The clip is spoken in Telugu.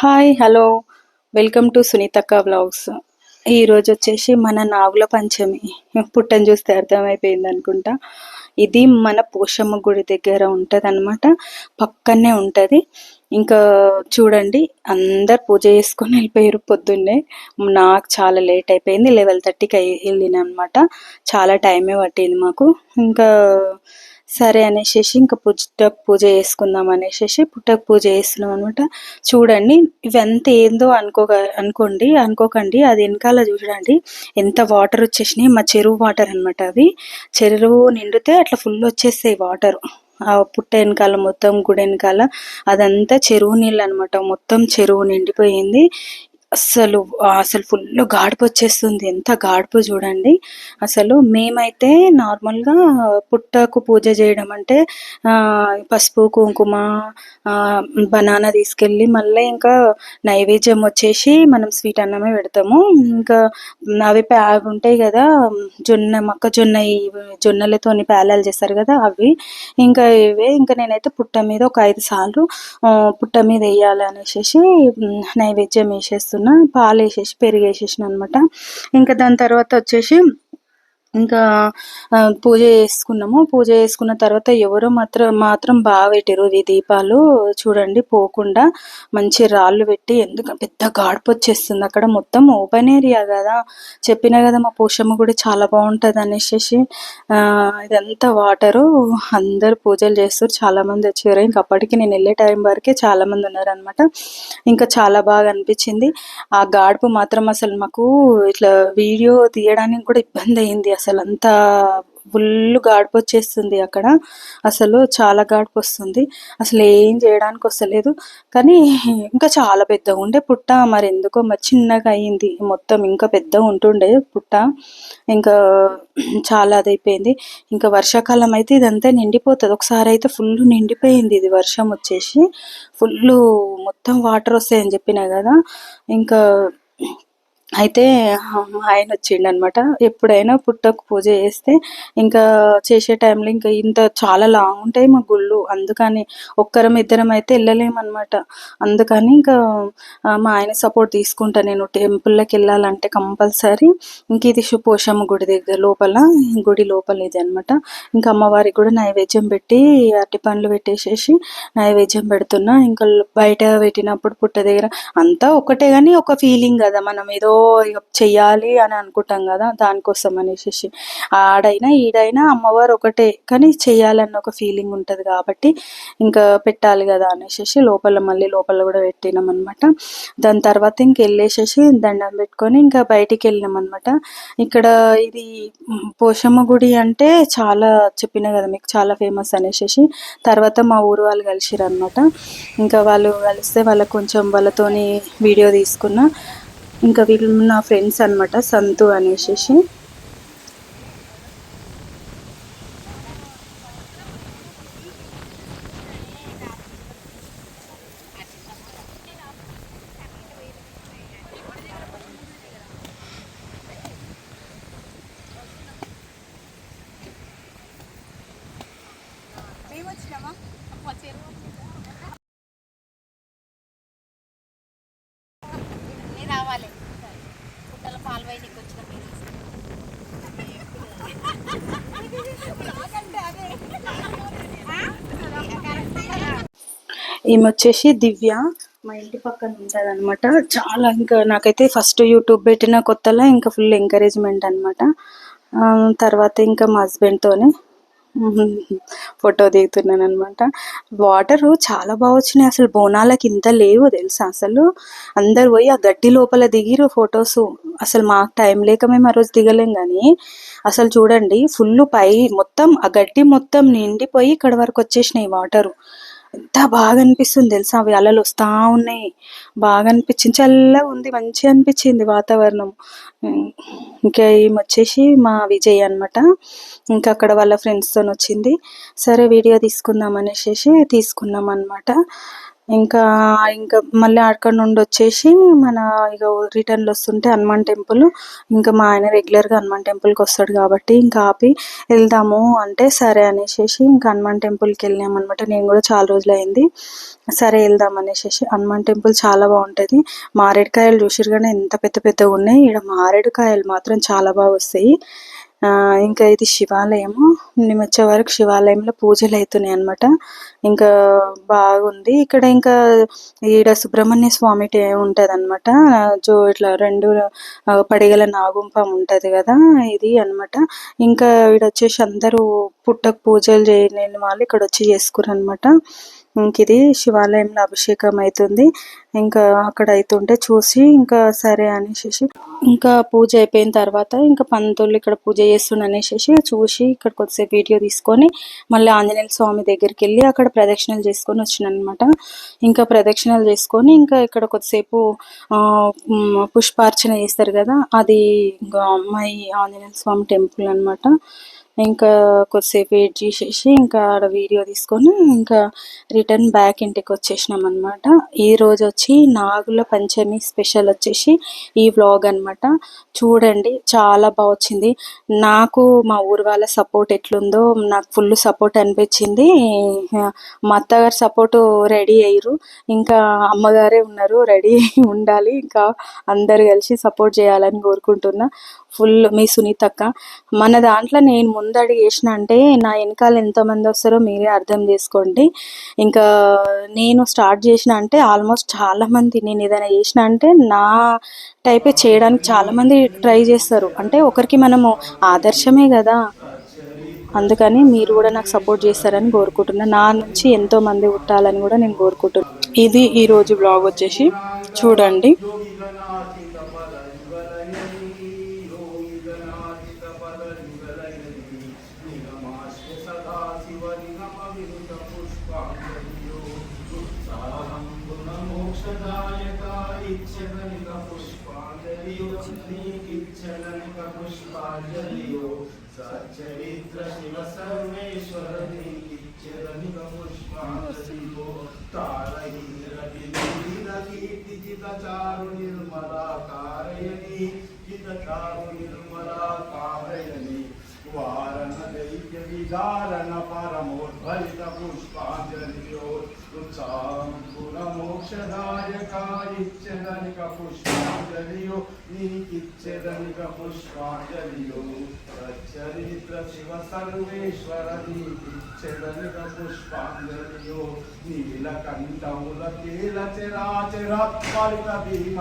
హాయ్ హలో వెల్కమ్ టు సునీతక్క వ్లాగ్స్. ఈరోజు వచ్చేసి మన నాగుల పంచమి. పుట్టని చూస్తే అర్థమైపోయింది అనుకుంటా. ఇది మన పోషమ్మ గుడి దగ్గర ఉంటుంది అనమాట, పక్కనే ఉంటుంది. ఇంకా చూడండి, అందరు పూజ చేసుకొని వెళ్ళిపోయారు పొద్దున్నే. నాకు చాలా లేట్ అయిపోయింది, 11:30కి వెళ్ళిన అనమాట. చాలా టైమే పట్టింది మాకు. ఇంకా సరే అనేసి ఇంకా పుట్టకు పూజ చేసుకుందాం అనేసి పుట్టకు పూజ చేస్తున్నాం అనమాట. చూడండి, ఇవంతా ఏందో అనుకోకండి. అది వెనకాల చూడండి ఎంత వాటర్ వచ్చేసినాయి. మా చెరువు వాటర్ అనమాట అవి. చెరువు నిండితే అట్లా ఫుల్ వచ్చేస్తాయి వాటర్. ఆ పుట్ట వెనకాల మొత్తం, గుడి వెనకాల అదంతా చెరువు నీళ్ళు అనమాట. మొత్తం చెరువు నిండిపోయింది. అసలు అసలు ఫుల్ గాడుపు వచ్చేస్తుంది. ఎంత గాడుపు చూడండి. అసలు మేమైతే నార్మల్గా పుట్టకు పూజ చేయడం అంటే పసుపు కుంకుమ బనానా తీసుకెళ్ళి మళ్ళీ ఇంకా నైవేద్యం వచ్చేసి మనం స్వీట్ అన్నమే పెడతాము. ఇంకా అవి ఉంటాయి కదా, మొక్కజొన్న జొన్నలతోని పేలాలు చేస్తారు కదా అవి. ఇంకా ఇవే ఇంకా నేనైతే పుట్ట మీద ఒక 5 సార్లు పుట్ట మీద వేయాలి అనేసి నైవేద్యం వేసేస్తున్నాను. పాలు వేసేసి పెరుగు వేసేసిన అనమాట. ఇంకా దాని తర్వాత వచ్చేసి ఇంకా పూజ చేసుకున్నాము. పూజ చేసుకున్న తర్వాత ఎవరో మాత్రం బాగా పెట్టారు ఈ దీపాలు. చూడండి, పోకుండా మంచి రాళ్ళు పెట్టి, ఎందుకంటే పెద్ద గాడుపు వచ్చేస్తుంది అక్కడ. మొత్తం ఓపెన్ ఏరియా కదా, చెప్పినా కదా మా పోషమ్మ కూడా చాలా బాగుంటుంది అనేసి. ఇదంతా వాటరు. అందరు పూజలు చేస్తారు, చాలా మంది వచ్చారు. ఇంక అప్పటికి నేను వెళ్ళే టైం వరకే చాలా మంది ఉన్నారనమాట. ఇంకా చాలా బాగా అనిపించింది. ఆ గాడుపు మాత్రం అసలు మాకు ఇట్లా వీడియో తీయడానికి కూడా ఇబ్బంది అయింది. అసలు అంతా ఫుల్ గాడుపు వచ్చేస్తుంది అక్కడ. అసలు చాలా గాడుపు వస్తుంది. అసలు ఏం చేయడానికి వస్తలేదు. కానీ ఇంకా చాలా పెద్దగా ఉండే పుట్ట, మరి ఎందుకో మరి చిన్నగా అయింది మొత్తం. ఇంకా పెద్దగా ఉంటుండే పుట్ట, ఇంకా చాలా అదైపోయింది. ఇంకా వర్షాకాలం అయితే ఇదంతా నిండిపోతుంది. ఒకసారి అయితే ఫుల్ నిండిపోయింది ఇది. వర్షం వచ్చేసి ఫుల్ మొత్తం వాటర్ వస్తాయని చెప్పినా కదా. ఇంకా అయితే ఆయన వచ్చిండు అనమాట. ఎప్పుడైనా పుట్టకు పూజ చేస్తే ఇంకా చేసే టైంలో ఇంకా ఇంత చాలా లాంగ్ ఉంటాయి మా గుళ్ళు. అందుకని ఇద్దరం అయితే వెళ్ళలేమన్నమాట. అందుకని ఇంకా మా ఆయన సపోర్ట్ తీసుకుంటా నేను. టెంపుల్లోకి వెళ్ళాలంటే కంపల్సరీ. ఇంక ఇది పోషమ్మ గుడి దగ్గర గుడి లోపల ఇది అనమాట. ఇంకా అమ్మవారికి కూడా నైవేద్యం పెట్టి అరటి పండ్లు పెట్టేసేసి నైవేద్యం పెడుతున్నా. ఇంకా బయట పెట్టినప్పుడు పుట్ట దగ్గర అంతా ఒకటే, కానీ ఒక ఫీలింగ్ కదా, మనం ఏదో చెయ్యాలి అని అనుకుంటాం కదా, దానికోసం అనేసి. ఆడైనా ఈడైనా అమ్మవారు ఒకటే, కానీ చెయ్యాలన్న ఒక ఫీలింగ్ ఉంటుంది కాబట్టి ఇంకా పెట్టాలి కదా అనేసి మళ్ళీ లోపల కూడా పెట్టినాం అనమాట. దాని తర్వాత ఇంక వెళ్ళేసేసి దండం పెట్టుకొని ఇంకా బయటికి వెళ్ళినాం అనమాట. ఇక్కడ ఇది పోషమ్మ గుడి అంటే చాలా చెప్పినా కదా మీకు, చాలా ఫేమస్ అనేసి. తర్వాత మా ఊరు వాళ్ళు కలిసిరు అనమాట. ఇంకా వాళ్ళు కలిస్తే వాళ్ళతోని వీడియో తీసుకున్నా. ఇంకా వీళ్ళు నా ఫ్రెండ్స్ అనమాట, సంతు అనేసి. రావాలి పుట్టల పాలు బయటికి వచ్చిన ఈమె వచ్చేసి దివ్య, మా ఇంటి పక్కన ఉంటుంది అనమాట. చాలా ఇంకా నాకైతే ఫస్ట్ యూట్యూబ్ పెట్టిన కొత్తలో ఇంకా ఫుల్ ఎంకరేజ్మెంట్ అనమాట. తర్వాత ఇంకా మా హస్బెండ్తోనే ఫోటో దిగుతున్నాను అనమాట. వాటరు చాలా బాగా వచ్చినాయి. అసలు బోనాలకి ఇంత లేవు తెలుసా. అసలు అందరు పోయి ఆ గడ్డి లోపల దిగిరు ఫొటోస్. అసలు మాకు టైం లేక మేము ఆ రోజు దిగలేం. కానీ అసలు చూడండి, ఫుల్ పై మొత్తం ఆ గడ్డి మొత్తం నిండిపోయి ఇక్కడ వరకు వచ్చేసినాయి వాటరు. ఎంత బాగా అనిపిస్తుంది తెలుసా. అవి అలలు వస్తూ ఉన్నాయి. బాగా అనిపించింది, చల్లగా ఉంది, మంచిగా అనిపించింది వాతావరణం. ఇంకా ఈమె వచ్చేసి మా విజయ్ అనమాట. ఇంకా అక్కడ వాళ్ళ ఫ్రెండ్స్తో వచ్చింది. సరే వీడియో తీసుకుందాం అనేసి తీసుకున్నాం అనమాట. ఇంకా ఇంకా మళ్ళీ అక్కడ నుండి వచ్చేసి మన ఇక రిటర్న్లో వస్తుంటే హనుమాన్ టెంపుల్. ఇంకా మా ఆయన రెగ్యులర్గా హనుమాన్ టెంపుల్కి వస్తాడు కాబట్టి ఇంకా ఆపి వెళ్దాము అంటే సరే అనేసి ఇంకా హనుమాన్ టెంపుల్కి వెళ్ళాము అనమాట. నేను కూడా చాలా రోజులు అయింది, సరే వెళ్దాం అనేసి. హనుమాన్ టెంపుల్ చాలా బాగుంటుంది. మారేడుకాయలు చూసిరు కానీ ఎంత పెద్ద పెద్దగా ఉన్నాయి. ఇక్కడ మారేడుకాయలు మాత్రం చాలా బాగా వస్తాయి. ఇంకా ఇది శివాలయము. మేము వచ్చే వరకు శివాలయంలో పూజలు అవుతున్నాయి అనమాట. ఇంకా బాగుంది ఇక్కడ. ఇంకా ఈడ సుబ్రహ్మణ్య స్వామి ఉంటుంది అనమాట. ఇట్లా రెండు పడిగల నాగుంపం ఉంటుంది కదా, ఇది అనమాట. ఇంకా ఈడ వచ్చేసి అందరూ పుట్టకు పూజలు చేయలేని వాళ్ళు ఇక్కడ వచ్చి చేసుకురు అనమాట. ఇంక ఇది శివాలయంలో అభిషేకం అవుతుంది. ఇంకా అక్కడ అవుతుంటే చూసి ఇంకా సరే అనేసి ఇంకా పూజ అయిపోయిన తర్వాత ఇంకా పంతులు ఇక్కడ పూజ చేస్తుండ అనేసి చూసి ఇక్కడ కొద్దిసేపు వీడియో తీసుకొని మళ్ళీ ఆంజనేయ స్వామి దగ్గరికి వెళ్ళి అక్కడ ప్రదక్షిణలు చేసుకొని వచ్చిన అనమాట. ఇంకా ప్రదక్షిణలు చేసుకొని ఇంకా ఇక్కడ కొద్దిసేపు పుష్పార్చన చేస్తారు కదా, అది ఇంకా అమ్మాయి ఆంజనేయ స్వామి టెంపుల్ అనమాట. ఇంకా కొద్దిసేపు వెయిట్ చేసేసి ఇంకా ఆడ వీడియో తీసుకొని ఇంకా రిటర్న్ బ్యాక్ ఇంటికి వచ్చేసినాం అనమాట. ఈ రోజు వచ్చి నాగుల పంచమి స్పెషల్ వచ్చేసి ఈ వ్లాగ్ అనమాట. చూడండి చాలా బాగా వచ్చింది. నాకు మా ఊరు వాళ్ళ సపోర్ట్ ఎట్లుందో నాకు ఫుల్ సపోర్ట్ అనిపించింది. మా అత్తగారు సపోర్ట్ రెడీ అయ్యారు, ఇంకా అమ్మగారే ఉన్నారు రెడీ ఉండాలి. ఇంకా అందరు కలిసి సపోర్ట్ చేయాలని కోరుకుంటున్నా. ఫుల్ మీ సునీతక్క. మన దాంట్లో నేను ముందడుగు వేసిన అంటే నా వెనకాల ఎంతమంది వస్తారో మీరే అర్థం చేసుకోండి. ఇంకా నేను స్టార్ట్ చేసిన అంటే ఆల్మోస్ట్ చాలామంది, నేను ఏదైనా చేసిన అంటే నా టైపే చేయడానికి చాలామంది ట్రై చేస్తారు. అంటే ఒకరికి మనము ఆదర్శమే కదా, అందుకని మీరు కూడా నాకు సపోర్ట్ చేస్తారని కోరుకుంటున్నా. నా నుంచి ఎంతో మంది పుట్టాలని కూడా నేను కోరుకుంటున్నాను. ఇది ఈరోజు బ్లాగ్ వచ్చేసి చూడండి. సచ్చరిత్ర శివ సర్వేశ్వర నీకిచ్చరనిక పుష్పాంజలియో తారహీర విలీన కీర్తి జితచారు నిర్మలా కారయని జితచారు నిర్మలా కారయని వారణ దైత్య విదారణ పరమోద్భరిత పుష్పాంజలియో ఉత్సాహంకుల మోక్షదాయకాయిచ్చదనిక పుష్పాంజలియో నీకిచ్చదనిక పుష్పాంజలియో సచ్చరిత్ర శివ సర్వేశ్వర నీకిచ్చదనిక పుష్పాంజలియో నీలకంఠముల కేల చరాచర ఫలిత భీమ